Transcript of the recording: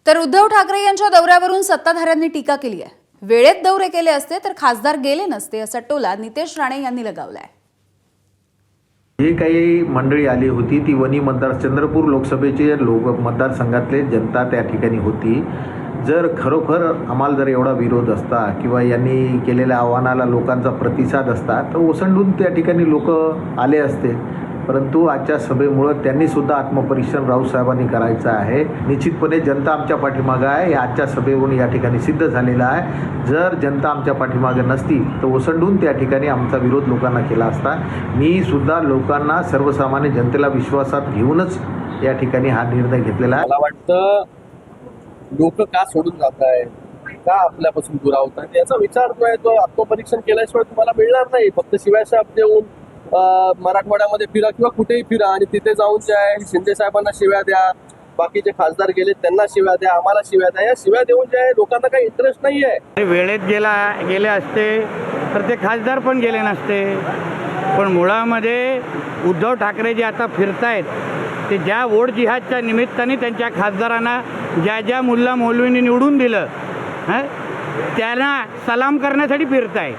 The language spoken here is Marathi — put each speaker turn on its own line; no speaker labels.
तर उद्धव ठाकरे यांच्या दौऱ्यावरून सत्ताधाऱ्यांनी टीका केली आहे। वेळेत दौरे केले असते तर खासदार गेले नसते असा टोला नितेश राणे यांनी लगावलाय।
जी काही मंडळी आली होती ती वनी मतदार चंद्रपूर लोकसभेचे मतदारसंघातले जनता त्या ठिकाणी होती। जर खरोखर आम्हाला जर एवढा विरोध असता किंवा यांनी केलेल्या आव्हानाला लोकांचा प्रतिसाद असता तर ओसंडून त्या ठिकाणी लोक आले असते, परंतु आजच्या सभेमुळं त्यांनी सुद्धा आत्मपरीक्षण राऊत साहेबांनी करायचं आहे। निश्चितपणे जनता आमच्या पाठीमागं आहे, हे आजच्या सभेवरून या ठिकाणी सिद्ध झालेलं आहे। जर जनता आमच्या पाठीमागं नसती तर ओसंडून त्या ठिकाणी आमचा विरोध लोकांना केला असता। मी सुद्धा लोकांना, सर्वसामान्य जनतेला विश्वासात घेऊनच या ठिकाणी हा निर्णय घेतलेला आहे।
मला वाटतं लोक का सोडून जात आहे, का आपल्यापासून दुरावत आहे याचा विचार जो आहे तो आत्मपरीक्षण केल्याशिवाय तुम्हाला मिळणार नाही। फक्त शिव्याशाप देऊन मराठवाड्यामध्ये फिरा किंवा कुठेही फिरा आणि तिथे जाऊन जे आहे शिंदे साहेबांना शिव्या द्या, बाकीचे खासदार गेले त्यांना शिव्या द्या, आम्हाला शिव्या द्या, या शिव्या देऊन जे आहे लोकांना काही इंटरेस्ट नाही आहे।
वेळेत गेले असते तर ते खासदार पण गेले नसते। पण मुळामध्ये उद्धव ठाकरे जे आता फिरतायत ते ज्या वोट जिहादच्या निमित्ताने त्यांच्या खासदारांना ज्या मुल्ला मौलवींनी निवडून दिलं त्यांना सलाम करण्यासाठी फिरताय।